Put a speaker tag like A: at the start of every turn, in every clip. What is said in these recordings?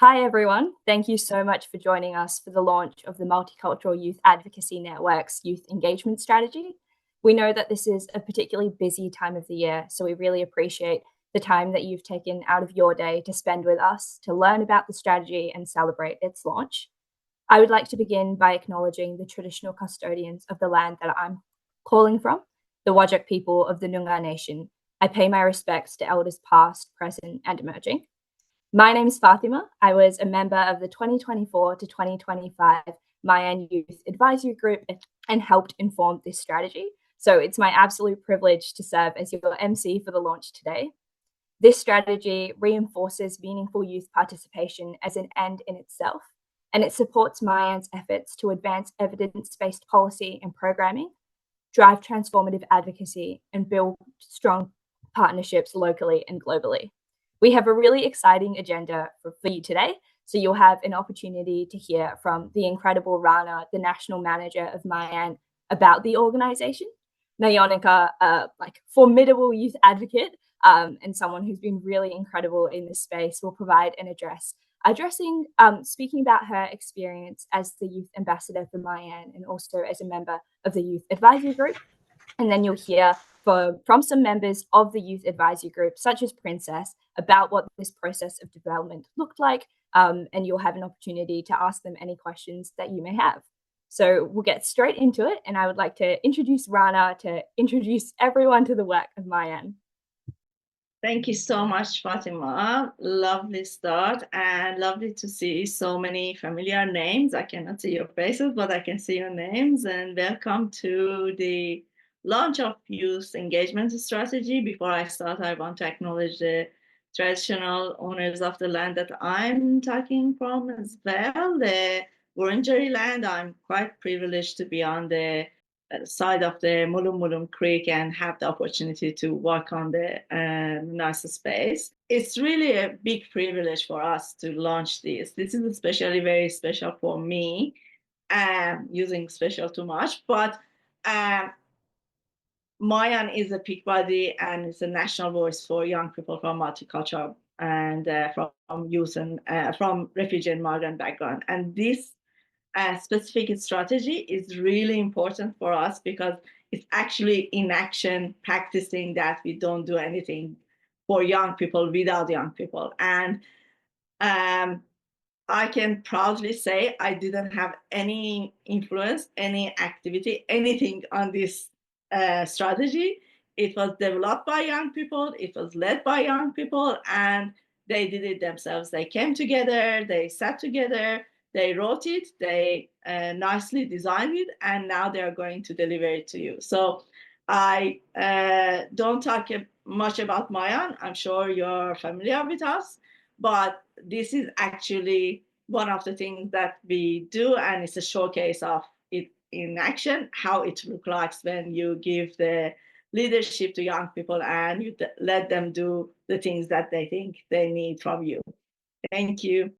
A: Hi, everyone. Thank you so much for joining us for the launch of the Multicultural Youth Advocacy Network's Youth Engagement Strategy. We know that this is a particularly busy time of the year, so we really appreciate the time that you've taken out of your day to spend with us to learn about the strategy and celebrate its launch. I would like to begin by acknowledging the traditional custodians of the land that I'm calling from, the Whadjuk people of the Noongar Nation. I pay my respects to elders past, present, and emerging. My name is Fatima. I was a member of the 2024 to 2025 MYAN Youth Advisory Group and helped inform this strategy. So it's my absolute privilege to serve as your MC for the launch today. This strategy reinforces meaningful youth participation as an end in itself, and it supports MYAN's efforts to advance evidence-based policy and programming, drive transformative advocacy, and build strong partnerships locally and globally. We have a really exciting agenda for you today. So you'll have an opportunity to hear from the incredible Rana, the national manager of MYAN, about the organization. Nayonika, formidable youth advocate and someone who's been really incredible in this space, will provide an address speaking about her experience as the youth ambassador for MYAN and also as a member of the youth advisory group. And then you'll hear from some members of the youth advisory group, such as Princess, about what this process of development looked like, and you'll have an opportunity to ask them any questions that you may have. So we'll get straight into it, and I would like to introduce Rana to introduce everyone to the work of MYAN.
B: Thank you so much, Fatima. Lovely start and lovely to see so many familiar names. I cannot see your faces, but I can see your names. And welcome to the launch of Youth Engagement Strategy. Before I start, I want to acknowledge the traditional owners of the land that I'm talking from as well, the Wurundjeri land. I'm quite privileged to be on the side of the Mulum Mulum Creek and have the opportunity to work on the NASA space. It's really a big privilege for us to launch this. This is especially very special for me, using special too much, but MYAN is a peak body and it's a national voice for young people from multicultural and from youth and from refugee and migrant background. And this specific strategy is really important for us because it's actually in action practicing that we don't do anything for young people without young people. And I can proudly say I didn't have any influence, any activity, anything on this strategy. It was developed by young people, it was led by young people, and they did it themselves. They came together, they sat together, they wrote it, they nicely designed it, and now they are going to deliver it to you. So I don't talk much about MYAN. I'm sure you're familiar with us, but this is actually one of the things that we do, and it's a showcase of it in action, how it looks like when you give the leadership to young people and you let them do the things that they think they need from you. Thank you.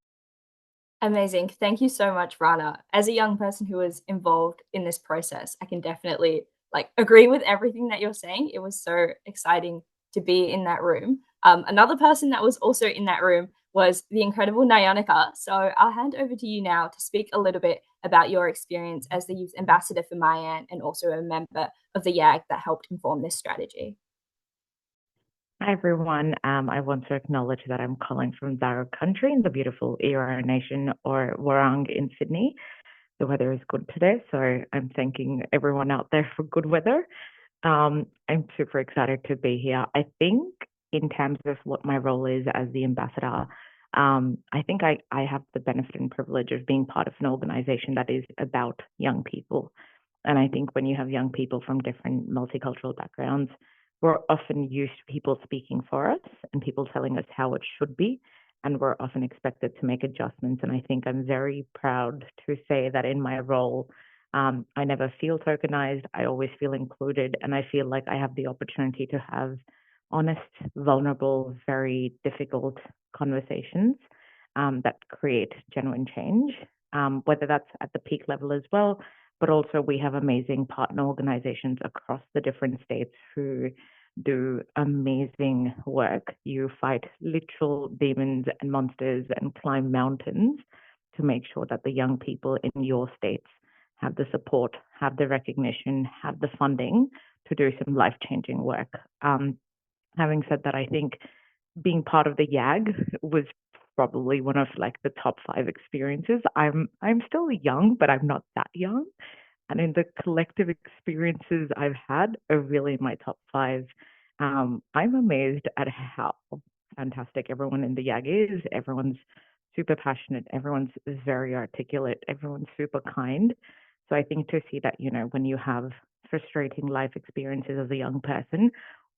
A: Amazing. Thank you so much, Rana. As a young person who was involved in this process, I can definitely agree with everything that you're saying. It was so exciting to be in that room. Another person that was also in that room was the incredible Nayonika. So I'll hand over to you now to speak a little bit about your experience as the youth ambassador for MYAN and also a member of the YAG that helped inform this strategy.
C: Hi, everyone. I want to acknowledge that I'm calling from Zaro country in the beautiful Eora Nation, or Warang in Sydney. The weather is good today, so I'm thanking everyone out there for good weather. I'm super excited to be here. I think in terms of what my role is as the ambassador, I think I have the benefit and privilege of being part of an organization that is about young people. And I think when you have young people from different multicultural backgrounds, we're often used to people speaking for us and people telling us how it should be. And we're often expected to make adjustments. And I think I'm very proud to say that in my role, I never feel tokenized. I always feel included. And I feel like I have the opportunity to have honest, vulnerable, very difficult conversations that create genuine change, whether that's at the peak level as well. But also we have amazing partner organizations across the different states who do amazing work. You fight literal demons and monsters and climb mountains to make sure that the young people in your states have the support, have the recognition, have the funding to do some life-changing work. Having said that, I think being part of the YAG was probably one of like the top 5 experiences. I'm still young, but I'm not that young. And in the collective experiences I've had are really in my top 5. I'm amazed at how fantastic everyone in the YAG is. Everyone's super passionate. Everyone's very articulate. Everyone's super kind. So I think to see that, when you have frustrating life experiences as a young person,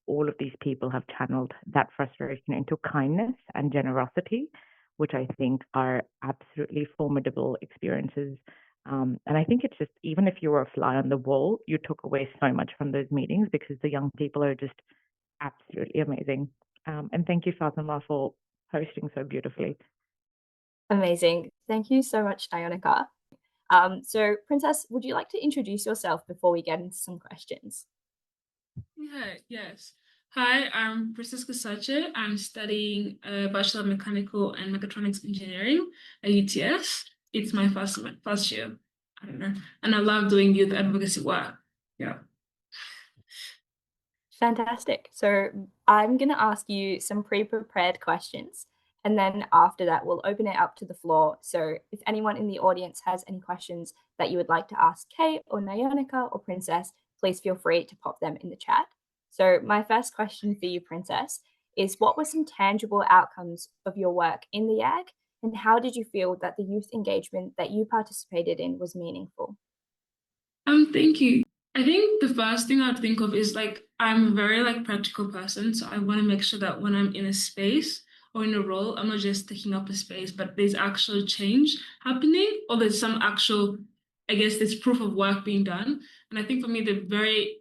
C: all of these people have channeled that frustration into kindness and generosity, which I think are absolutely formidable experiences. And I think it's just, even if you were a fly on the wall, you took away so much from those meetings because the young people are just absolutely amazing. And thank you, Fatima, for hosting so beautifully.
A: Amazing. Thank you so much, Ionica. So, Princess, would you like to introduce yourself before we get into some questions?
D: Yes. Hi, I'm Princess Kasache. I'm studying Bachelor of Mechanical and Mechatronics Engineering at UTS. It's my first year. I don't know. And I love doing youth advocacy work. Yeah.
A: Fantastic. So I'm going to ask you some pre-prepared questions, and then after that, we'll open it up to the floor. So if anyone in the audience has any questions that you would like to ask Kate or Nyonika or Princess, please feel free to pop them in the chat. So my first question for you, Princess, is what were some tangible outcomes of your work in the YAG, and how did you feel that the youth engagement that you participated in was meaningful?
D: Thank you. I think the first thing I'd think of is I'm a very practical person, so I want to make sure that when I'm in a space or in a role, I'm not just taking up a space, but there's actual change happening, or there's some actual, there's proof of work being done. And I think for me, the very,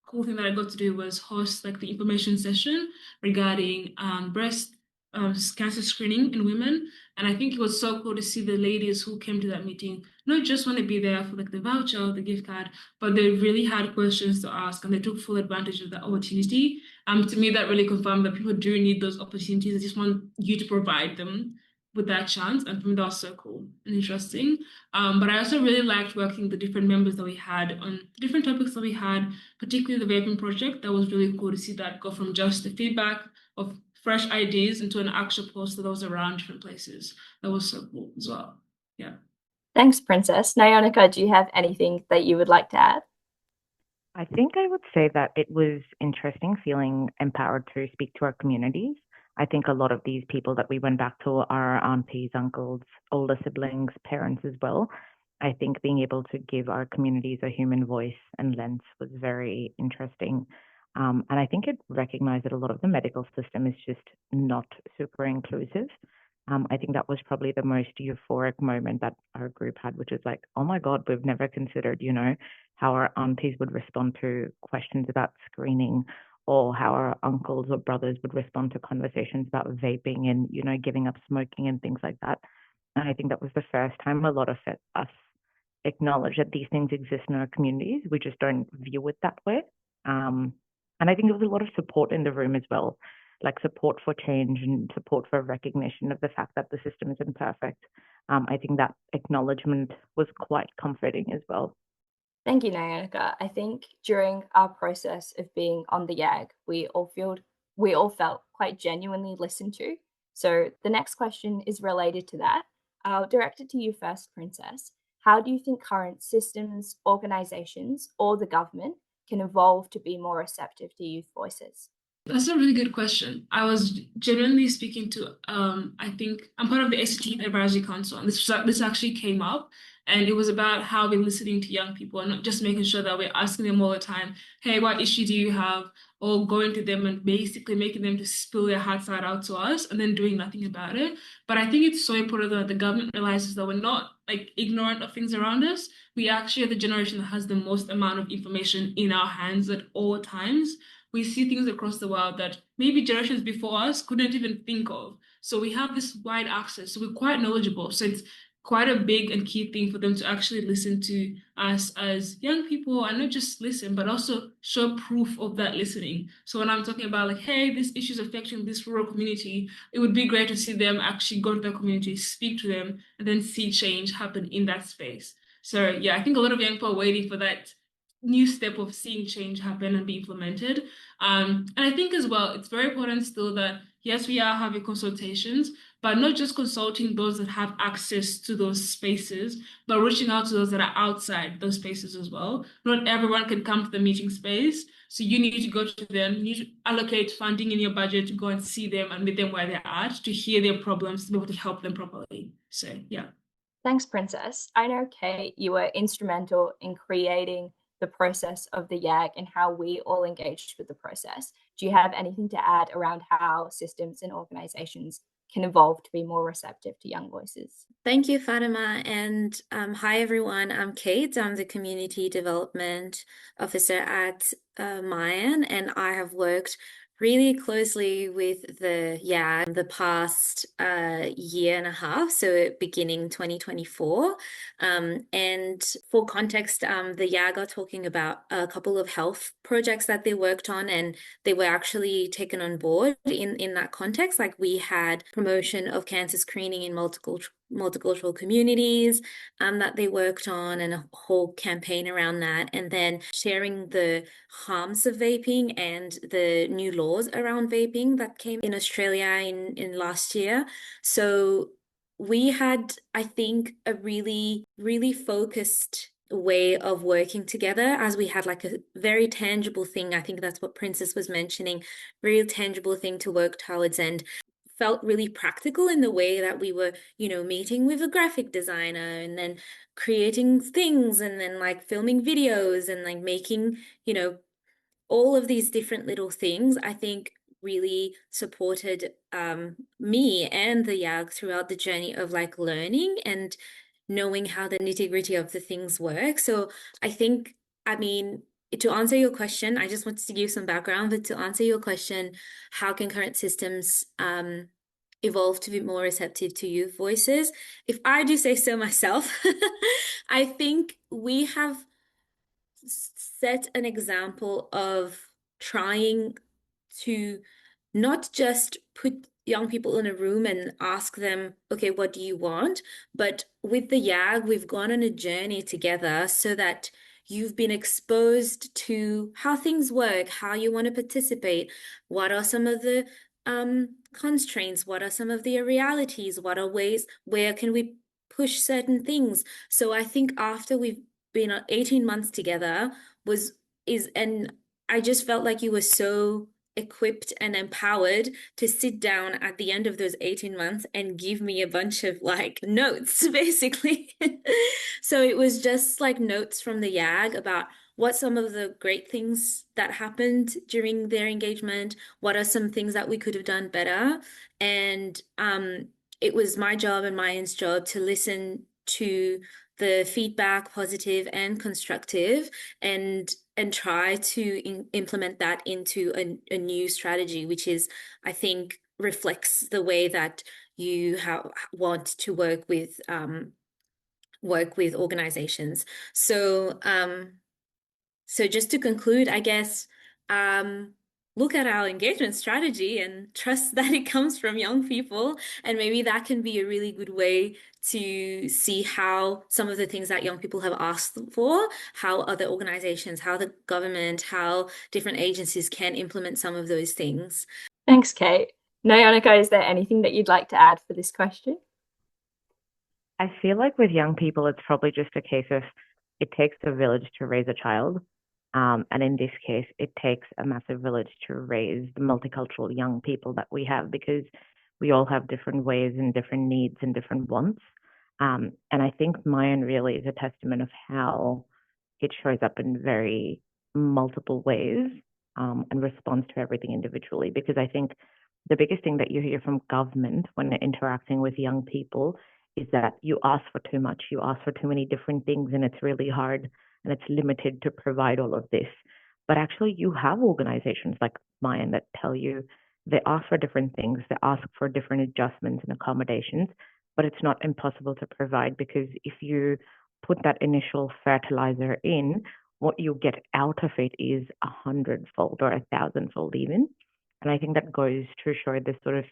D: cool thing that I got to do was host the information session regarding breast cancer screening in women. And I think it was so cool to see the ladies who came to that meeting not just want to be there for the voucher or the gift card, but they really had questions to ask and they took full advantage of that opportunity. To me, that really confirmed that people do need those opportunities. I just want you to provide them with that chance. And for me, that was so cool and interesting. But I also really liked working with the different members that we had on different topics that we had, particularly the vaping project. That was really cool to see that go from just the feedback of fresh ideas into an actual poster that was around different places. That was so cool as well. Yeah.
A: Thanks, Princess. Nyonika, do you have anything that you would like to add?
C: I think I would say that it was interesting feeling empowered to speak to our communities. I think a lot of these people that we went back to are our aunties, uncles, older siblings, parents as well. I think being able to give our communities a human voice and lens was very interesting. And I think it recognized that a lot of the medical system is just not super inclusive. I think that was probably the most euphoric moment that our group had, which is like, oh my God, we've never considered, how our aunties would respond to questions about screening, or how our uncles or brothers would respond to conversations about vaping and, giving up smoking and things like that. And I think that was the first time a lot of us acknowledge that these things exist in our communities. We just don't view it that way. And I think there was a lot of support in the room as well, like support for change and support for recognition of the fact that the system isn't perfect. I think that acknowledgement was quite comforting as well.
A: Thank you, Nyonika. I think during our process of being on the YAG, we all felt quite genuinely listened to. So the next question is related to that. I'll direct it to you first, Princess. How do you think current systems, organizations, or the government can evolve to be more receptive to youth voices?
D: That's a really good question. I was genuinely speaking to, I think I'm part of the ACT Advisory Council, and this actually came up, and it was about how we're listening to young people and not just making sure that we're asking them all the time, hey, what issue do you have? Or going to them and basically making them to spill their hearts out to us and then doing nothing about it. But I think it's so important that the government realizes that we're not ignorant of things around us. We actually are the generation that has the most amount of information in our hands at all times. We see things across the world that maybe generations before us couldn't even think of. So we have this wide access. So we're quite knowledgeable. So it's quite a big and key thing for them to actually listen to us as young people, and not just listen, but also show proof of that listening. So when I'm talking about like, hey, this issue is affecting this rural community, it would be great to see them actually go to the community, speak to them, and then see change happen in that space. So yeah, I think a lot of young people are waiting for that new step of seeing change happen and be implemented. And I think as well, it's very important still that yes, we are having consultations, but not just consulting those that have access to those spaces, but reaching out to those that are outside those spaces as well. Not everyone can come to the meeting space. So you need to go to them, you need to allocate funding in your budget to go and see them and meet them where they're at, to hear their problems, to be able to help them properly. So yeah.
A: Thanks, Princess. I know, Kate, you were instrumental in creating the process of the YAG and how we all engaged with the process. Do you have anything to add around how systems and organizations can evolve to be more receptive to young voices?
E: Thank you, Fatima. And hi, everyone. I'm Kate. I'm the Community Development Officer at MYAN, and I have worked really closely with the YAG the past year and a half, so beginning 2024. And for context, the YAG are talking about a couple of health projects that they worked on, and they were actually taken on board in that context. Like, we had promotion of cancer screening in multicultural communities that they worked on, and a whole campaign around that, and then sharing the harms of vaping and the new laws around vaping that came in Australia in last year. So we had, I think, a really, really focused way of working together, as we had like a very tangible thing. I think that's what Princess was mentioning, very tangible thing to work towards, and felt really practical in the way that we were, meeting with a graphic designer and then creating things and then like filming videos and like making, all of these different little things. I think really supported me and the YAG throughout the journey of like learning and knowing how the nitty-gritty of the things work. So I think, to answer your question, I just wanted to give some background, but to answer your question, how can current systems evolve to be more receptive to youth voices? If I do say so myself, I think we have set an example of trying to not just put young people in a room and ask them, okay, what do you want? But with the YAG, we've gone on a journey together so that you've been exposed to how things work, how you want to participate, what are some of the constraints, what are some of the realities, what are ways, where can we push certain things? So I think after we've been 18 months together and I just felt like you were so equipped and empowered to sit down at the end of those 18 months and give me a bunch of like notes, basically. So it was just like notes from the YAG about what some of the great things that happened during their engagement, what are some things that we could have done better. And it was my job and MYAN's job to listen to the feedback, positive and constructive, and try to implement that into a new strategy, which is, I think, reflects the way that you want to work with organizations. So so just to conclude, I guess, look at our engagement strategy and trust that it comes from young people, and maybe that can be a really good way to see how some of the things that young people have asked for, how other organizations, how the government, how different agencies can implement some of those things.
A: Thanks, Kate. Nayonika, is there anything that you'd like to add for this question?
C: I feel like with young people, it's probably just a case of it takes a village to raise a child. And in this case, it takes a massive village to raise the multicultural young people that we have, because we all have different ways and different needs and different wants. And I think MYAN really is a testament of how it shows up in very multiple ways and responds to everything individually. Because I think the biggest thing that you hear from government when interacting with young people is that you ask for too much, you ask for too many different things, and it's really hard and it's limited to provide all of this. But actually, you have organizations like MYAN that tell you they ask for different things, they ask for different adjustments and accommodations, but it's not impossible to provide, because if you put that initial fertilizer in, what you get out of it is 100-fold or 1,000-fold even. And I think that goes to show the sort of,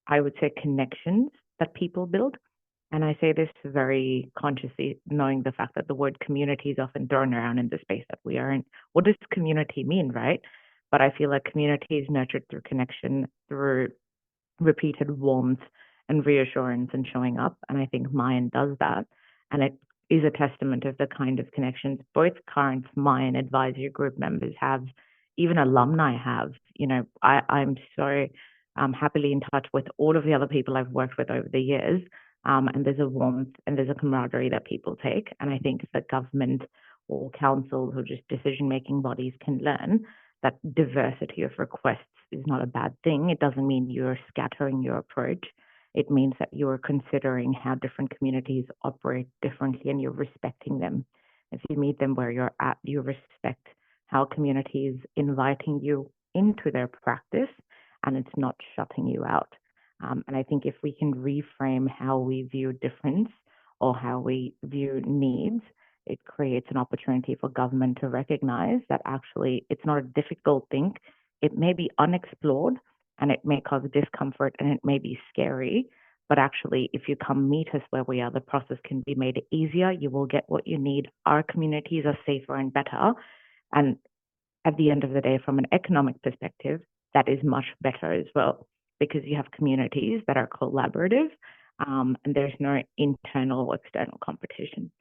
C: I would say, connections that people build. And I say this very consciously, knowing the fact that the word community is often thrown around in the space that we are in. What does community mean, right? But I feel like community is nurtured through connection, through repeated warmth and reassurance and showing up. And I think MYAN does that. And it is a testament of the kind of connections both current MYAN advisory group members have, even alumni have. I'm so happily in touch with all of the other people I've worked with over the years. And there's a warmth and there's a camaraderie that people take. And I think that government or councils or just decision-making bodies can learn that diversity of requests is not a bad thing. It doesn't mean you're scattering your approach. It means that you're considering how different communities operate differently and you're respecting them. If you meet them where you're at, you respect how community is inviting you into their practice and it's not shutting you out. And I think if we can reframe how we view difference or how we view needs, it creates an opportunity for government to recognize that actually it's not a difficult thing. It may be unexplored and it may cause discomfort and it may be scary, but actually if you come meet us where we are, the process can be made easier. You will get what you need. Our communities are safer and better. And at the end of the day, from an economic perspective, that is much better as well, because you have communities that are collaborative and there's no internal or external competition.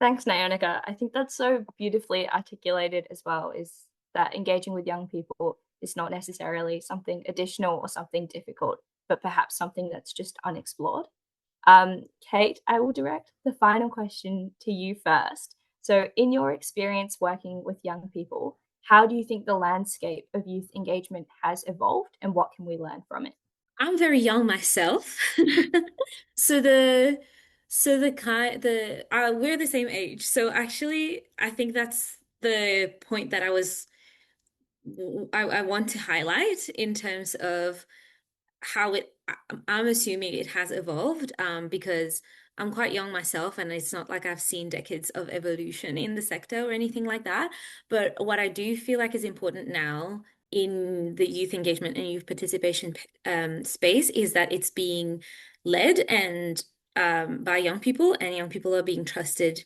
A: Thanks, Nyanika. I think that's so beautifully articulated as well, is that engaging with young people is not necessarily something additional or something difficult, but perhaps something that's just unexplored. Kate, I will direct the final question to you first. So in your experience working with young people, how do you think the landscape of youth engagement has evolved and what can we learn from it?
E: I'm very young myself. So we're the same age. So actually, I think that's the point that I want to highlight in terms of how I'm assuming it has evolved, because I'm quite young myself and it's not like I've seen decades of evolution in the sector or anything like that. But what I do feel like is important now in the youth engagement and youth participation space is that it's being led and by young people, and young people are being trusted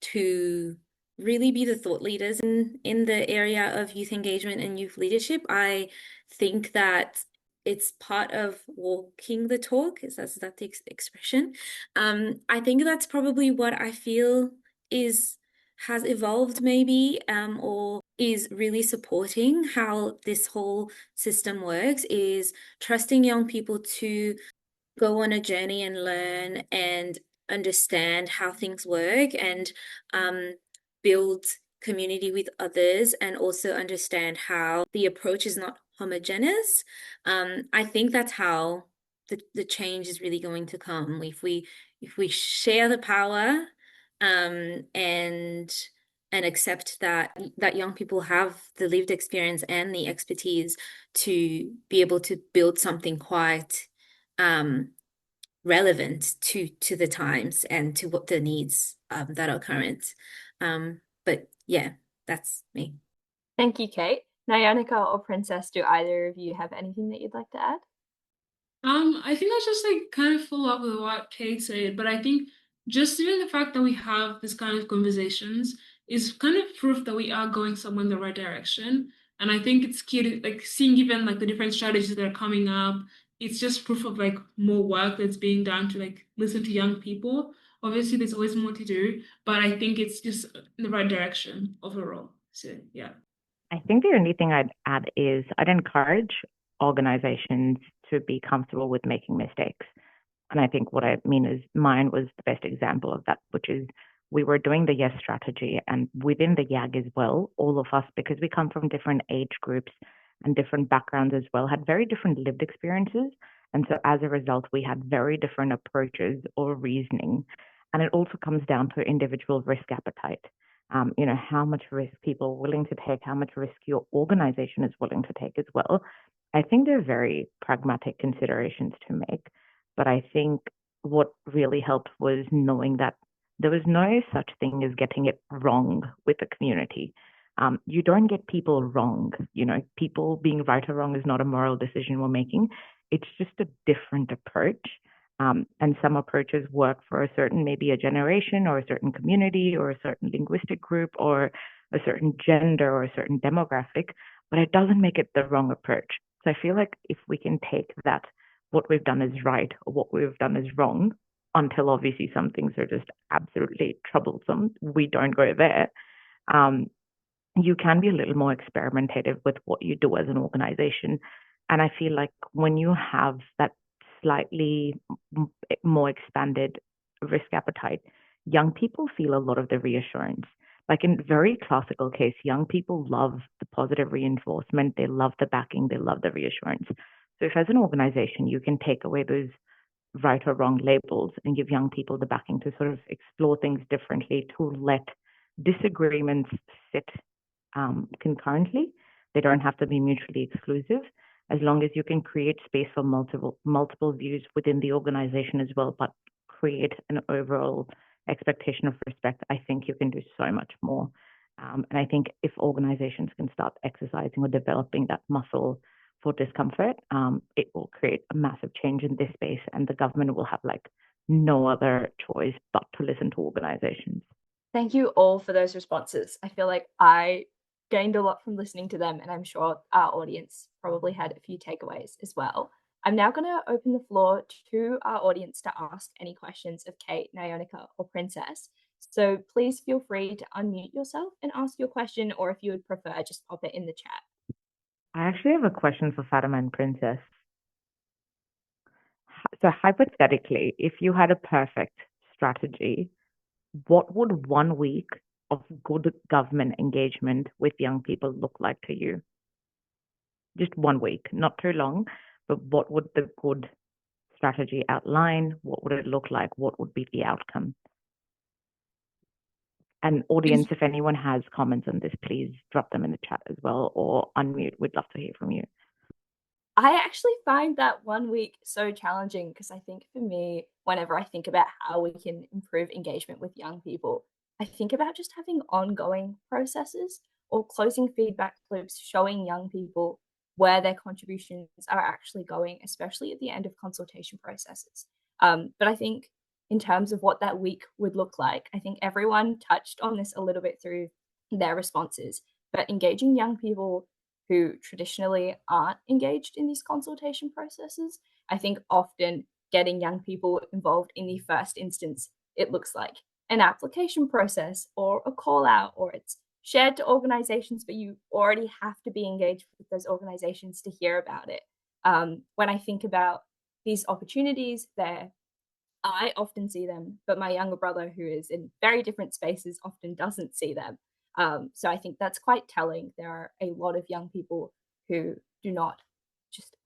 E: to really be the thought leaders in the area of youth engagement and youth leadership. I think that it's part of walking the talk. Is that the expression? I think that's probably what I feel has evolved maybe, or is really supporting how this whole system works, is trusting young people to go on a journey and learn and understand how things work and build community with others, and also understand how the approach is not homogeneous. I think that's how the change is really going to come if we share the power, and accept that young people have the lived experience and the expertise to be able to build something quite relevant to the times and to what the needs that are current. But yeah, that's me.
A: Thank you, Kate. Nyanika or Princess, do either of you have anything that you'd like to add?
D: I think I just kind of follow up with what Kate said, but I think just even the fact that we have this kind of conversations is kind of proof that we are going somewhere in the right direction. And I think it's key to seeing even the different strategies that are coming up. It's just proof of more work that's being done to listen to young people. Obviously, there's always more to do, but I think it's just in the right direction overall. So yeah.
C: I think the only thing I'd add is I'd encourage organizations to be comfortable with making mistakes. And I think what I mean is MYAN was the best example of that, which is we were doing the YES strategy, and within the YAG as well, all of us, because we come from different age groups and different backgrounds as well, had very different lived experiences. And so as a result, we had very different approaches or reasoning. And it also comes down to individual risk appetite. How much risk people are willing to take, how much risk your organization is willing to take as well. I think they're very pragmatic considerations to make. But I think what really helped was knowing that there was no such thing as getting it wrong with the community. You don't get people wrong. People being right or wrong is not a moral decision we're making. It's just a different approach. And some approaches work for maybe a generation or a certain community or a certain linguistic group or a certain gender or a certain demographic, but it doesn't make it the wrong approach. So I feel like if we can take that, what we've done is right or what we've done is wrong, until obviously some things are just absolutely troublesome, we don't go there. You can be a little more experimentative with what you do as an organization. And I feel like when you have that slightly more expanded risk appetite, young people feel a lot of the reassurance. Like in very classical case, young people love the positive reinforcement, they love the backing, they love the reassurance. So if as an organization you can take away those right or wrong labels and give young people the backing to sort of explore things differently, to let disagreements sit concurrently. They don't have to be mutually exclusive, as long as you can create space for multiple views within the organization as well, but create an overall expectation of respect. I think you can do so much more. And I think if organizations can start exercising or developing that muscle for discomfort, it will create a massive change in this space, and the government will have like no other choice but to listen to organizations.
A: Thank you all for those responses. I feel like I gained a lot from listening to them, and I'm sure our audience probably had a few takeaways as well. I'm now going to open the floor to our audience to ask any questions of Kate, Nyonika, or Princess. So please feel free to unmute yourself and ask your question, or if you would prefer, just pop it in the chat.
C: I actually have a question for Fatima and Princess. So hypothetically, if you had a perfect strategy, what would 1 week of good government engagement with young people look like to you? Just 1 week, not too long, but what would the good strategy outline? What would it look like? What would be the outcome? And audience, if anyone has comments on this, please drop them in the chat as well, or unmute. We'd love to hear from you.
A: I actually find that 1 week so challenging, because I think for me, whenever I think about how we can improve engagement with young people, I think about just having ongoing processes or closing feedback loops showing young people where their contributions are actually going, especially at the end of consultation processes. But I think in terms of what that week would look like, I think everyone touched on this a little bit through their responses, but engaging young people who traditionally aren't engaged in these consultation processes. I think often getting young people involved in the first instance, it looks like an application process or a call out, or it's shared to organizations, but you already have to be engaged with those organizations to hear about it. When I think about these opportunities there, I often see them, but my younger brother, who is in very different spaces, often doesn't see them. So I think that's quite telling. There are a lot of young people who do not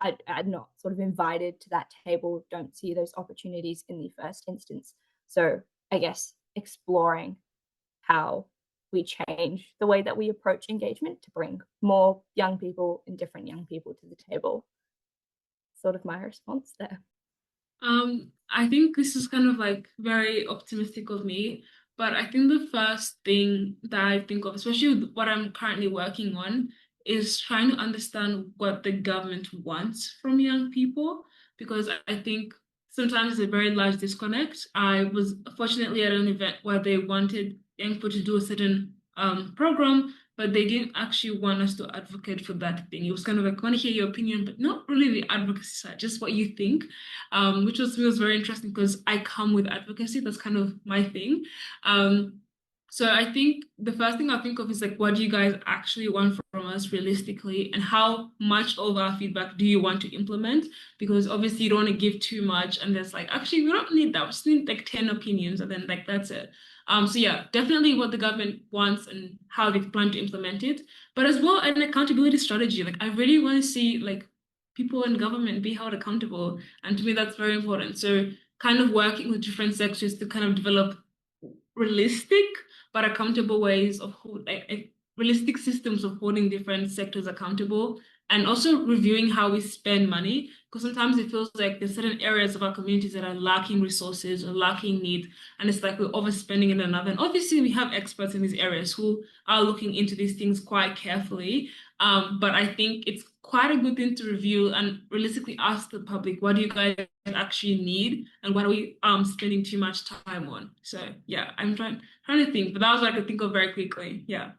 A: are not sort of invited to that table, don't see those opportunities in the first instance. So I guess exploring how we change the way that we approach engagement to bring more young people and different young people to the table. Sort of my response there.
D: I think this is kind of like very optimistic of me, but I think the first thing that I think of, especially with what I'm currently working on, is trying to understand what the government wants from young people, because I think sometimes there's a very large disconnect. I was fortunately at an event where they wanted young people to do a certain program, but they didn't actually want us to advocate for that thing. It was kind of like, I want to hear your opinion, but not really the advocacy side, just what you think, which was very interesting because I come with advocacy. That's kind of my thing. So I think the first thing I think of is like, what do you guys actually want from us realistically, and how much of our feedback do you want to implement? Because obviously you don't want to give too much, and there's like, actually, we don't need that. We just need like 10 opinions, and then like that's it. So yeah, definitely what the government wants and how they plan to implement it, but as well an accountability strategy. Like I really want to see like people in government be held accountable, and to me that's very important. So kind of working with different sectors to kind of develop realistic but accountable ways of realistic systems of holding different sectors accountable and also reviewing how we spend money, because sometimes it feels like there's certain areas of our communities that are lacking resources or lacking need, and it's like we're overspending in another. And obviously, we have experts in these areas who are looking into these things quite carefully. But I think it's quite a good thing to review and realistically ask the public, what do you guys actually need, and what are we spending too much time on? So yeah, I'm trying to think, but that was what I could think of very quickly. Yeah.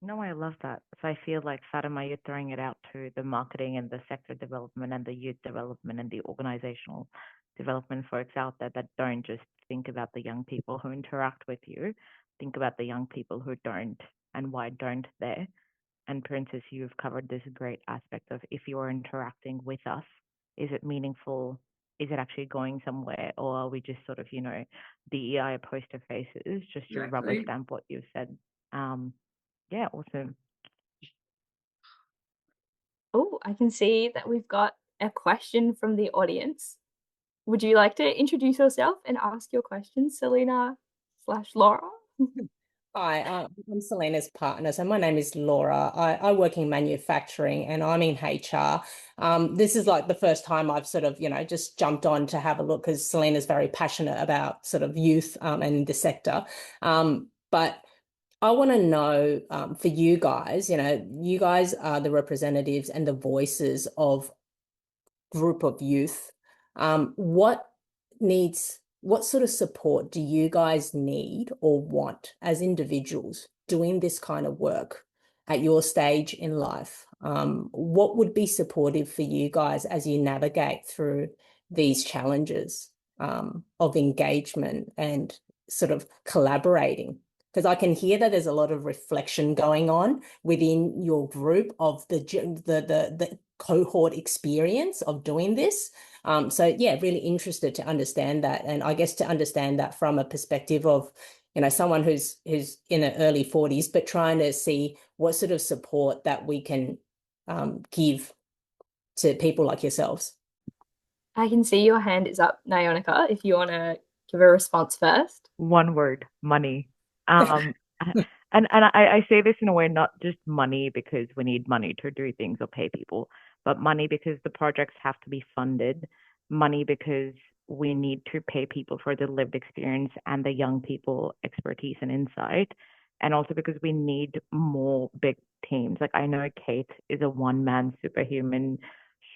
C: No, I love that. So I feel like, Fatima, you're throwing it out to the marketing and the sector development and the youth development and the organizational development folks out there that don't just think about the young people who interact with you, think about the young people who don't, and why don't they? And Princess, you've covered this great aspect of, if you're interacting with us, is it meaningful? Is it actually going somewhere? Or are we just sort of, DEI poster faces, just to rubber
D: Exactly.
C: stamp what you've said? Yeah, awesome.
A: Oh, I can see that we've got a question from the audience. Would you like to introduce yourself and ask your question, Selena/Laura?
F: Hi, I'm Selena's partner. So my name is Laura. I work in manufacturing and I'm in HR. This is like the first time I've sort of, just jumped on to have a look, because Selena's very passionate about sort of youth and the sector. But I want to know, for you guys, you guys are the representatives and the voices of group of youth. What sort of support do you guys need or want as individuals doing this kind of work at your stage in life? What would be supportive for you guys as you navigate through these challenges of engagement and sort of collaborating? Because I can hear that there's a lot of reflection going on within your group of the cohort experience of doing this. So yeah, really interested to understand that, and I guess to understand that from a perspective of someone who's in their early 40s, but trying to see what sort of support that we can give to people like yourselves.
A: I can see your hand is up, Nyonika, if you want to give a response first.
C: One word, money. And I say this in a way, not just money because we need money to do things or pay people, but money because the projects have to be funded, money because we need to pay people for the lived experience and the young people expertise and insight, and also because we need more big teams. Like, I know Kate is a one-man superhuman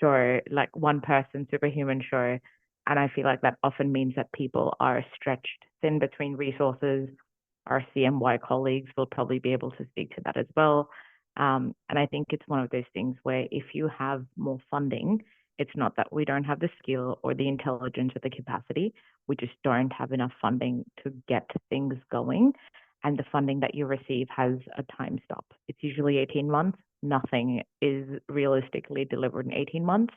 C: show, like one person superhuman show, and I feel like that often means that people are stretched thin between resources. Our CMY colleagues will probably be able to speak to that as well. And I think it's one of those things where if you have more funding, it's not that we don't have the skill or the intelligence or the capacity. We just don't have enough funding to get things going. And the funding that you receive has a time stop. It's usually 18 months. Nothing is realistically delivered in 18 months.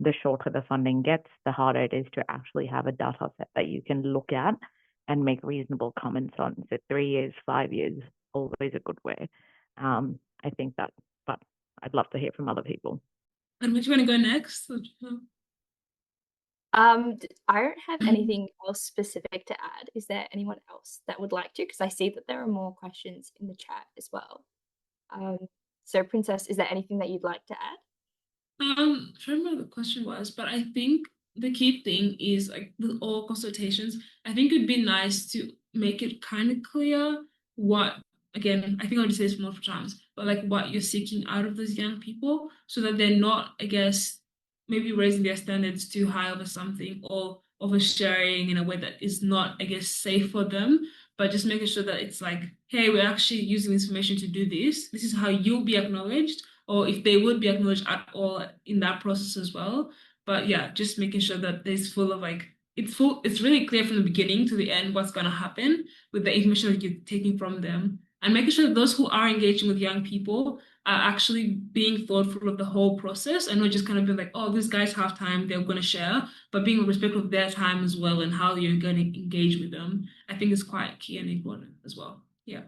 C: The shorter the funding gets, the harder it is to actually have a data set that you can look at and make reasonable comments on. So 3 years, 5 years, always a good way. I think that, but I'd love to hear from other people.
D: And would you want to go next?
A: I don't have anything else specific to add. Is there anyone else that would like to? Because I see that there are more questions in the chat as well. So Princess, is there anything that you'd like to add?
D: I don't remember what the question was, but I think the key thing is, like, with all consultations, I think it'd be nice to make it kind of clear what, again, I think I'll just say this multiple times, but like what you're seeking out of those young people, so that they're not, I guess, maybe raising their standards too high over something, or oversharing in a way that is not, I guess, safe for them, but just making sure that it's like, hey, we're actually using this information to do this. This is how you'll be acknowledged, or if they would be acknowledged at all in that process as well. But yeah, just making sure that there's full of like, it's really clear from the beginning to the end what's going to happen with the information that you're taking from them, and making sure that those who are engaging with young people are actually being thoughtful of the whole process, and not just kind of being like, oh, these guys have time, they're going to share, but being respectful of their time as well and how you're going to engage with them. I think is quite key and important as well. Yeah.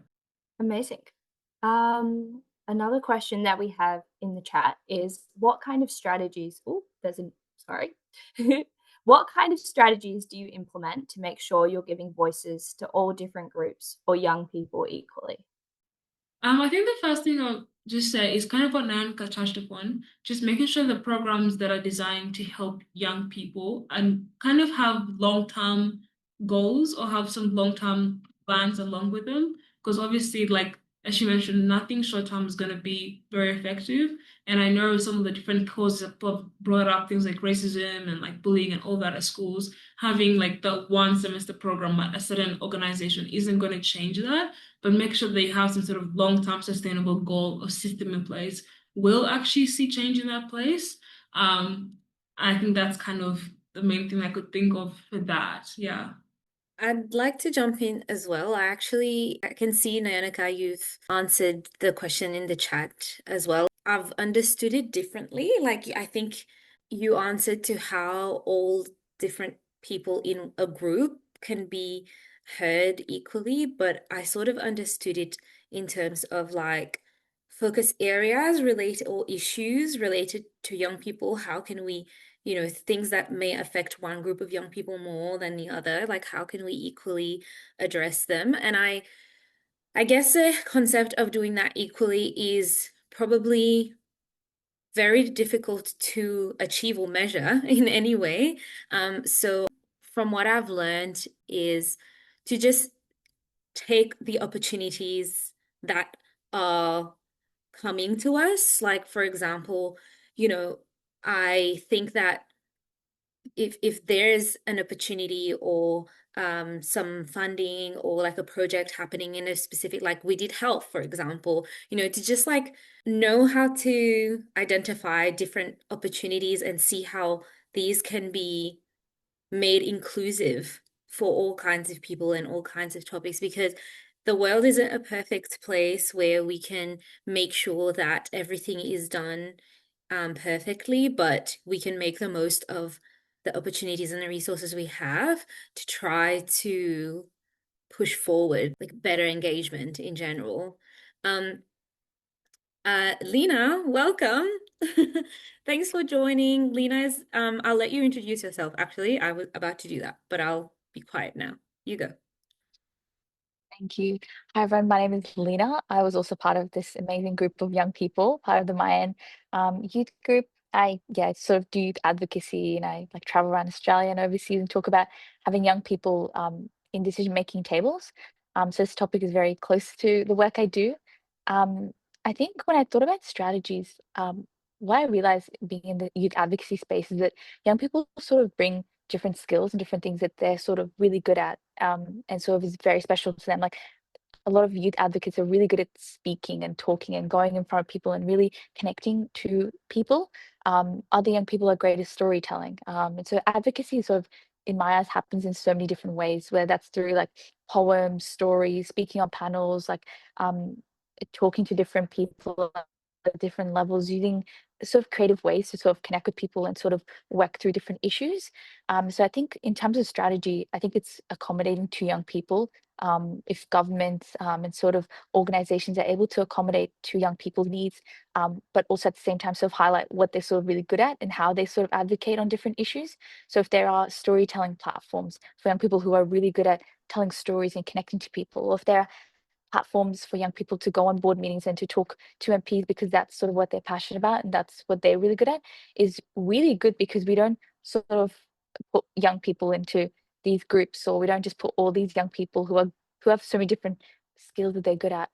A: Amazing. Another question that we have in the chat is what kind of strategies, what kind of strategies do you implement to make sure you're giving voices to all different groups or young people equally?
D: I think the first thing I'll just say is kind of what Nanika touched upon, just making sure the programs that are designed to help young people and kind of have long-term goals or have some long-term plans along with them. Because obviously, like as you mentioned, nothing short-term is going to be very effective. And I know some of the different causes that have brought up things like racism and like bullying and all that at schools. Having like the one semester program at a certain organization isn't going to change that, but make sure they have some sort of long-term sustainable goal or system in place, will actually see change in that place. I think that's kind of the main thing I could think of for that. Yeah.
E: I'd like to jump in as well. I can see Nayanika, you've answered the question in the chat as well. I've understood it differently. Like, I think you answered to how all different people in a group can be heard equally, but I sort of understood it in terms of like focus areas related or issues related to young people. How can we, things that may affect one group of young people more than the other, like how can we equally address them? And I guess the concept of doing that equally is probably very difficult to achieve or measure in any way. So from what I've learned is to just take the opportunities that are coming to us. Like, for example, I think that if there's an opportunity or some funding or like a project happening in a specific, like we did health, for example, to just like know how to identify different opportunities and see how these can be made inclusive for all kinds of people and all kinds of topics, because the world isn't a perfect place where we can make sure that everything is done perfectly, but we can make the most of the opportunities and the resources we have to try to push forward like better engagement in general. Lena, welcome. Thanks for joining. I'll let you introduce yourself. Actually, I was about to do that, but I'll be quiet now. You go.
G: Thank you. Hi, everyone. My name is Lena. I was also part of this amazing group of young people, part of the MYAN youth group. I sort of do youth advocacy, and I like travel around Australia and overseas and talk about having young people in decision-making tables. So this topic is very close to the work I do. Um, I think when I thought about strategies, what I realized being in the youth advocacy space is that young people sort of bring different skills and different things that they're sort of really good at, and sort of is very special to them. Like a lot of youth advocates are really good at speaking and talking and going in front of people and really connecting to people. Other young people are great at storytelling. And so advocacy sort of, in my eyes, happens in so many different ways, where that's through like poems, stories, speaking on panels, like um, talking to different people at different levels, using sort of creative ways to sort of connect with people and sort of work through different issues. So I think in terms of strategy, I think it's accommodating to young people. If governments and sort of organizations are able to accommodate to young people's needs, but also at the same time sort of highlight what they're sort of really good at and how they sort of advocate on different issues. So if there are storytelling platforms for young people who are really good at telling stories and connecting to people, or if there are platforms for young people to go on board meetings and to talk to MPs because that's sort of what they're passionate about and that's what they're really good at, is really good, because we don't sort of put young people into these groups, or we don't just put all these young people who have so many different skills that they're good at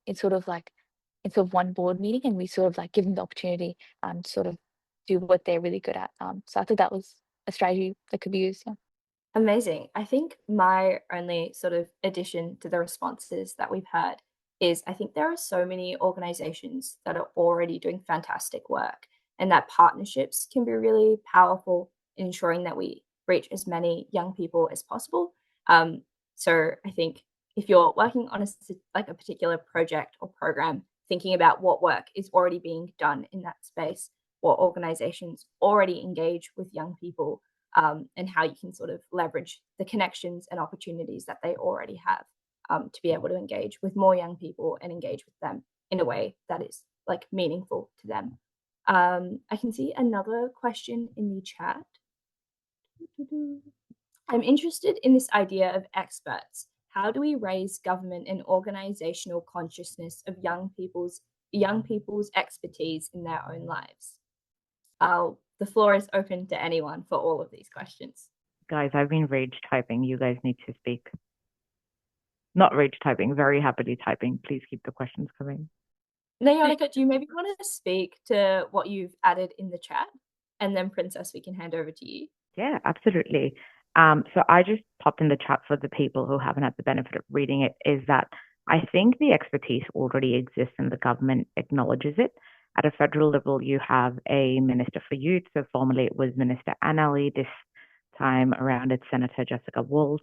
G: in sort of like in sort of one board meeting, and we sort of like give them the opportunity to sort of do what they're really good at. So I think that was a strategy that could be used. Yeah.
A: Amazing. I think my only sort of addition to the responses that we've heard is I think there are so many organizations that are already doing fantastic work, and that partnerships can be really powerful in ensuring that we reach as many young people as possible. So I think if you're working on like a particular project or program, thinking about what work is already being done in that space, what organizations already engage with young people, and how you can sort of leverage the connections and opportunities that they already have, to be able to engage with more young people and engage with them in a way that is like meaningful to them. I can see another question in the chat. I'm interested in this idea of experts how do we raise government and organizational consciousness of young people's expertise in their own lives? The floor is open to anyone for all of these questions.
C: Guys, I've been rage typing. You guys need to speak. Not rage typing, very happily typing. Please keep the questions coming.
A: Nayonika, do you maybe want to speak to what you've added in the chat? And then Princess, we can hand over to you.
C: Yeah, absolutely. So I just popped in the chat for the people who haven't had the benefit of reading it, is that I think the expertise already exists and the government acknowledges it. At a federal level, you have a Minister for Youth. So formerly it was Minister Annally. This time around it's Senator Jessica Walsh.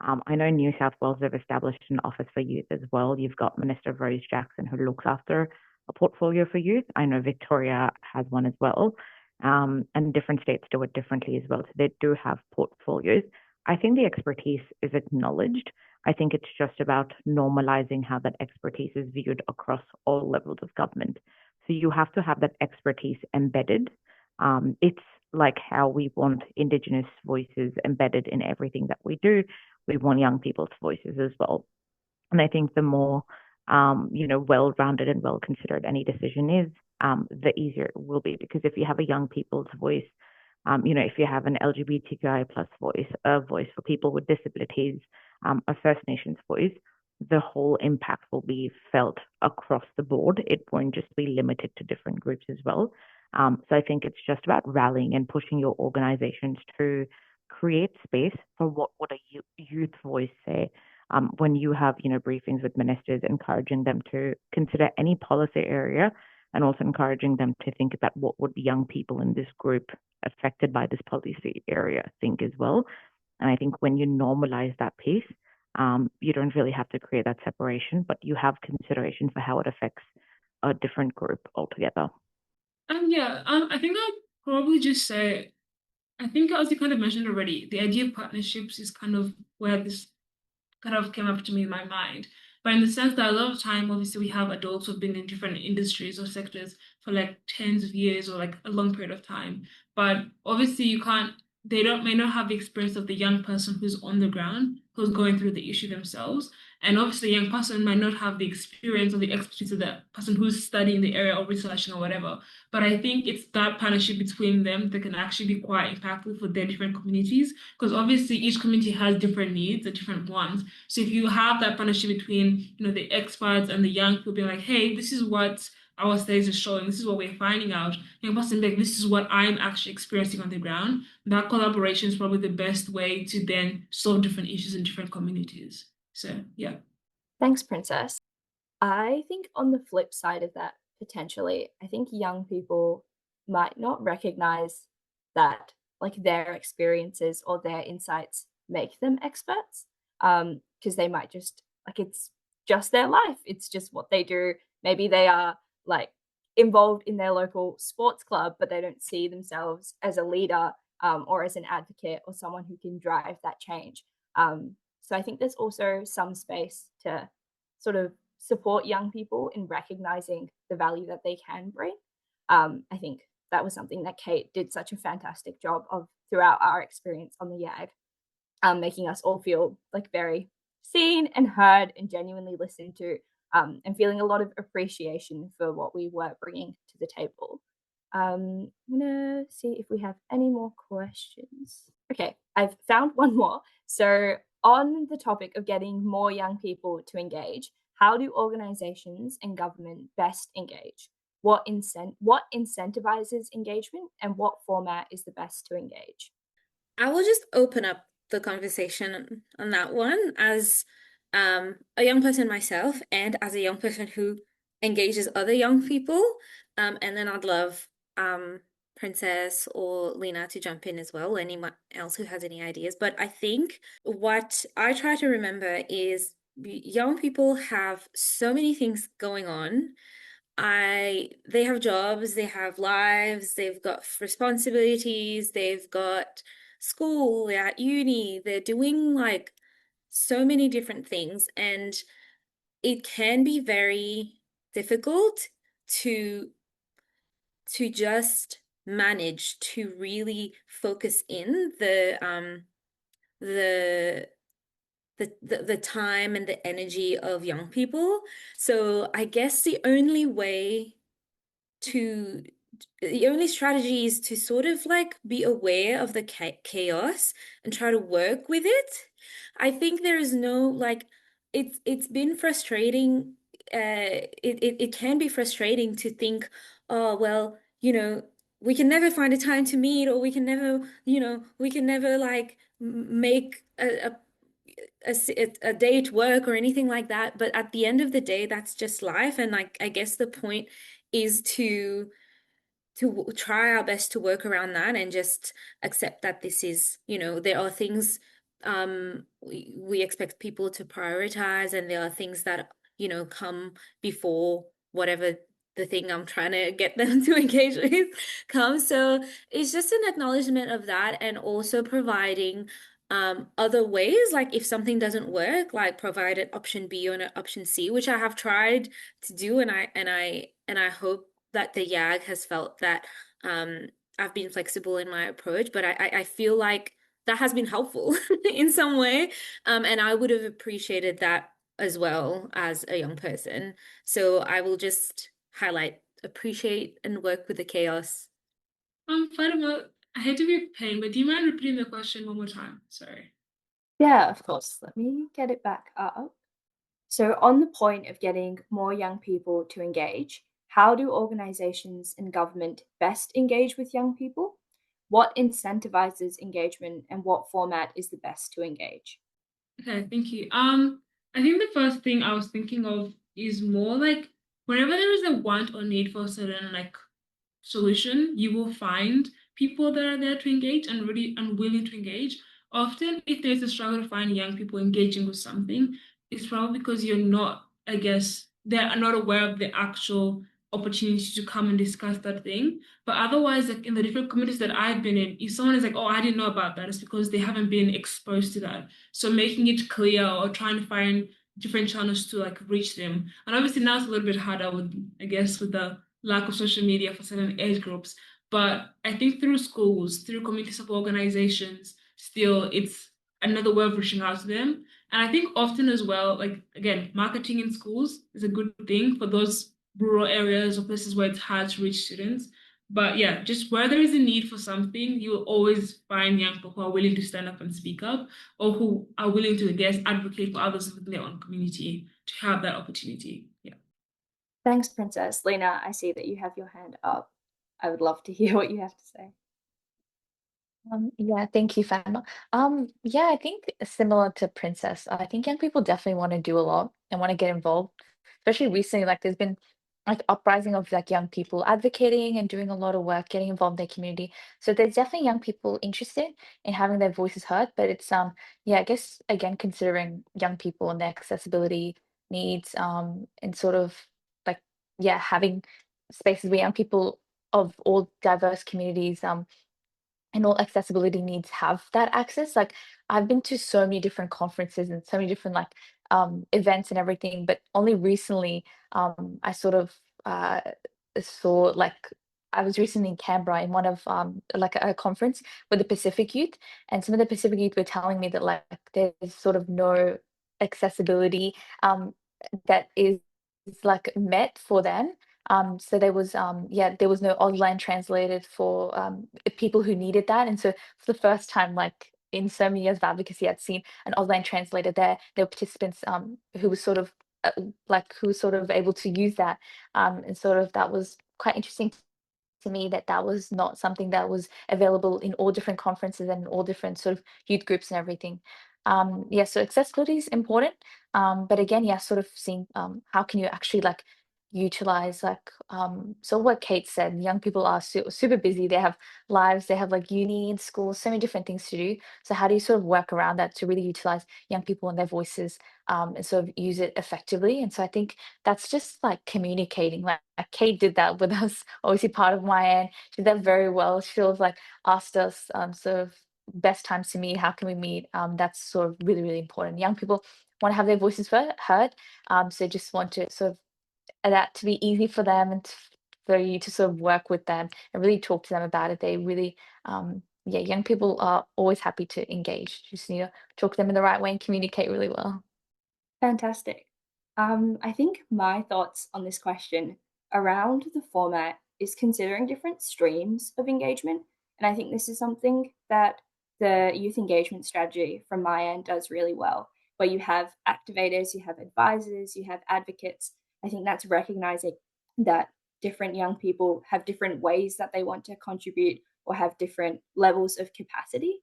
C: I know New South Wales have established an office for youth as well. You've got Minister Rose Jackson who looks after a portfolio for youth. I know Victoria has one as well. And different states do it differently as well. So they do have portfolios. I think the expertise is acknowledged. I think it's just about normalizing how that expertise is viewed across all levels of government. So you have to have that expertise embedded. It's like how we want Indigenous voices embedded in everything that we do. We want young people's voices as well. And I think the more, well-rounded and well-considered any decision is, the easier it will be. Because if you have a young people's voice, if you have an LGBTQI plus voice, a voice for people with disabilities, a First Nations voice, the whole impact will be felt across the board. It won't just be limited to different groups as well. So I think it's just about rallying and pushing your organizations to create space for what would a youth voice say. When you have, briefings with ministers, encouraging them to consider any policy area and also encouraging them to think about what would young people in this group affected by this policy area think as well. And I think when you normalize that piece, you don't really have to create that separation, but you have consideration for how it affects a different group altogether.
D: I think I'd probably just say, I think as you kind of mentioned already, the idea of partnerships is kind of where this kind of came up to me in my mind. But in the sense that a lot of time, obviously, we have adults who've been in different industries or sectors for like tens of years or like a long period of time. But obviously, they may not have the experience of the young person who's on the ground, who's going through the issue themselves. And obviously, a young person might not have the experience or the expertise of that person who's studying the area or researching or whatever. But I think it's that partnership between them that can actually be quite impactful for their different communities, because obviously each community has different needs and different wants. So if you have that partnership between, the experts and the young people being like, hey, this is what our studies are showing, this is what we're finding out, and like, this is what I'm actually experiencing on the ground, that collaboration is probably the best way to then solve different issues in different communities. So, yeah.
A: Thanks, Princess. I think on the flip side of that, potentially, I think young people might not recognize that like their experiences or their insights make them experts, because they might just like, it's just their life. It's just what they do. Maybe they are like involved in their local sports club, but they don't see themselves as a leader, or as an advocate or someone who can drive that change. So I think there's also some space to sort of support young people in recognizing the value that they can bring. I think that was something that Kate did such a fantastic job of throughout our experience on the YAG, making us all feel like very seen and heard and genuinely listened to, and feeling a lot of appreciation for what we were bringing to the table. I'm gonna see if we have any more questions. Okay, I've found one more. So on the topic of getting more young people to engage, how do organizations and government best engage? What incentivizes engagement, and what format is the best to engage?
E: I will just open up the conversation on that one as a young person myself and as a young person who engages other young people. And then I'd love Princess or Lena to jump in as well, anyone else who has any ideas. But I think what I try to remember is young people have so many things going on. They have jobs, they have lives, they've got responsibilities, they've got school, they're at uni, they're doing like so many different things, and it can be very difficult to just manage to really focus in the the time and the energy of young people. So I guess the only strategy is to sort of like be aware of the chaos and try to work with it. I think there is no like it's been frustrating. It can be frustrating to think, oh well, we can never find a time to meet, or we can never like make a date work or anything like that. But at the end of the day, that's just life. And like, I guess the point is to try our best to work around that and just accept that this is, there are things we expect people to prioritize, and there are things that, come before whatever the thing I'm trying to get them to engage with comes. So it's just an acknowledgement of that, and also providing other ways, like if something doesn't work, like provide an option B or an option C, which I have tried to do, and I hope that the YAG has felt that I've been flexible in my approach, but I feel like that has been helpful in some way. And I would have appreciated that as well as a young person. So I will just highlight, appreciate, and work with the chaos.
D: Fatima, I hate to be a pain, but do you mind repeating the question one more time? Sorry.
A: Yeah, of course. Let me get it back up. So, on the point of getting more young people to engage, how do organizations and government best engage with young people? What incentivizes engagement and what format is the best to engage?
D: Okay, thank you. I think the first thing I was thinking of is more like whenever there is a want or need for a certain like solution, you will find people that are there to engage and really unwilling to engage. Often, if there's a struggle to find young people engaging with something, it's probably because you're not, I guess, they're not aware of the actual opportunity to come and discuss that thing. But otherwise, like in the different communities that I've been in, if someone is like, oh, I didn't know about that, it's because they haven't been exposed to that. So making it clear or trying to find different channels to like reach them. And obviously now it's a little bit harder with, I guess, with the lack of social media for certain age groups. But I think through schools, through community support organizations, still it's another way of reaching out to them. And I think often as well, like again, marketing in schools is a good thing for those rural areas or places where it's hard to reach students. But yeah, just where there is a need for something, you will always find young people who are willing to stand up and speak up, or who are willing to, I guess, advocate for others within their own community to have that opportunity. Yeah.
A: Thanks, Princess. Lena, I see that you have your hand up. I would love to hear what you have to say.
G: Yeah, thank you, Fatima. Yeah, I think similar to Princess, I think young people definitely want to do a lot and want to get involved. Especially recently, like there's been like uprising of like young people advocating and doing a lot of work, getting involved in their community. So there's definitely young people interested in having their voices heard. But it's yeah, I guess again considering young people and their accessibility needs, and sort of like yeah, having spaces where young people of all diverse communities and all accessibility needs have that access. Like I've been to so many different conferences and so many different like events and everything, but only recently I sort of uh saw like I was recently in Canberra in one of like a conference with the Pacific Youth, and some of the Pacific Youth were telling me that like there's sort of no accessibility that is like met for them. So there was yeah, there was no online translated for people who needed that. And so for the first time, like in so many years of advocacy, I'd seen an online translator there. There were participants who was sort of like who was sort of able to use that. And sort of that was quite interesting to me that that was not something that was available in all different conferences and all different sort of youth groups and everything. Yeah, so accessibility is important. But again, yeah, sort of seeing how can you actually like utilize like so what Kate said, young people are super busy. They have lives, they have like uni and school, so many different things to do. So how do you sort of work around that to really utilize young people and their voices and sort of use it effectively? And so I think that's just like communicating. Like Kate did that with us, obviously part of MYAN. She did that very well. She sort of like asked us sort of best times to meet, how can we meet? That's sort of really, really important. Young people want to have their voices heard. So just want to sort of that to be easy for them and for you to sort of work with them and really talk to them about it. They really yeah, young people are always happy to engage. Just need to talk to them in the right way and communicate really well.
A: Fantastic. I think my thoughts on this question around the format is considering different streams of engagement. And I think this is something that the youth engagement strategy from MYAN does really well, where you have activators, you have advisors, you have advocates. I think that's recognizing that different young people have different ways that they want to contribute or have different levels of capacity.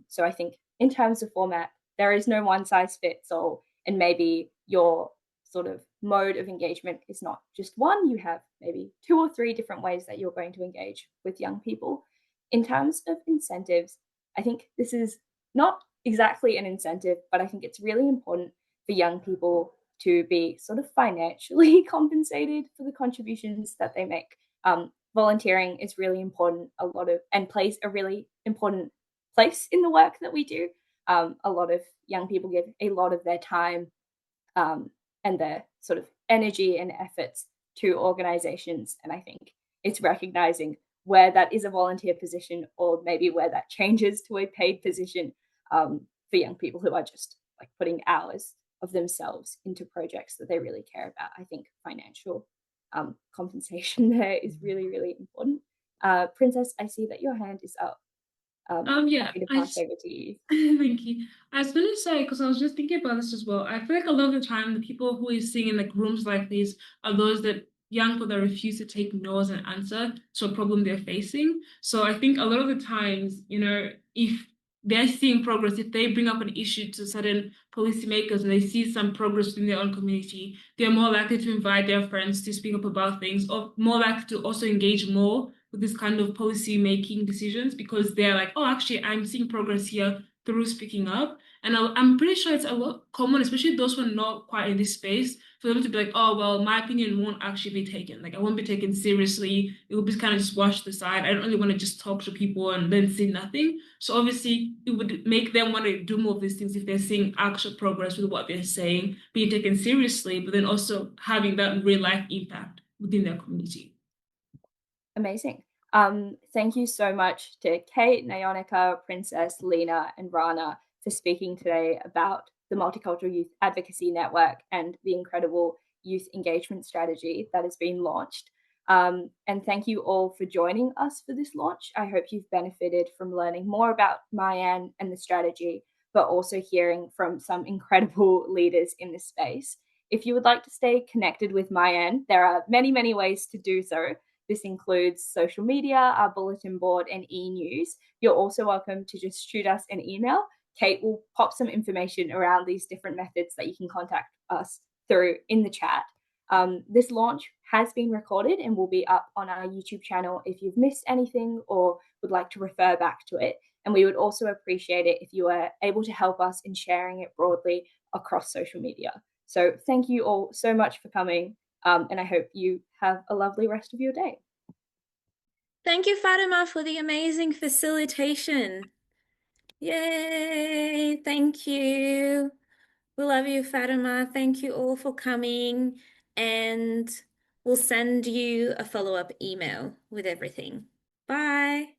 A: So I think in terms of format, there is no one size fits all, and maybe your sort of mode of engagement is not just one. You have maybe 2 or 3 different ways that you're going to engage with young people. In terms of incentives, I think this is not exactly an incentive, but I think it's really important for young people to be sort of financially compensated for the contributions that they make. Volunteering is really important, and plays a really important place in the work that we do. A lot of young people give a lot of their time and their sort of energy and efforts to organizations. And I think it's recognizing where that is a volunteer position or maybe where that changes to a paid position for young people who are just like putting hours of themselves into projects that they really care about. I think financial compensation there is really, really important. Princess, I see that your hand is up.
D: Yeah,
A: happy to
D: I
A: pass over to you.
D: thank you. I was gonna say, because I was just thinking about this as well. I feel like a lot of the time, the people who is seeing in like rooms like these are those that young people that refuse to take no as an answer to a problem they're facing. So I think a lot of the times, if they're seeing progress, if they bring up an issue to certain policymakers and they see some progress in their own community, they're more likely to invite their friends to speak up about things, or more likely to also engage more with this kind of policy making decisions because they're like, oh, actually, I'm seeing progress here through speaking up. And I'm pretty sure it's a lot common, especially those who are not quite in this space, for them to be like, oh, well, my opinion won't actually be taken. Like, I won't be taken seriously. It will be kind of just washed aside. I don't really want to just talk to people and then say nothing. So obviously, it would make them want to do more of these things if they're seeing actual progress with what they're saying, being taken seriously, but then also having that real life impact within their community.
A: Amazing. Thank you so much to Kate, Nyonika, Princess, Lena, and Rana for speaking today about the Multicultural Youth Advocacy Network and the incredible youth engagement strategy that has been launched. And thank you all for joining us for this launch. I hope you've benefited from learning more about MYAN and the strategy, but also hearing from some incredible leaders in this space. If you would like to stay connected with MYAN, there are many, many ways to do so. This includes social media, our bulletin board, and e-news. You're also welcome to just shoot us an email. Kate will pop some information around these different methods that you can contact us through in the chat. This launch has been recorded and will be up on our YouTube channel if you've missed anything or would like to refer back to it. And we would also appreciate it if you were able to help us in sharing it broadly across social media. So thank you all so much for coming. And I hope you have a lovely rest of your day.
E: Thank you, Fatima, for the amazing facilitation. Yay, thank you. We love you, Fatima. Thank you all for coming. And we'll send you a follow-up email with everything. Bye.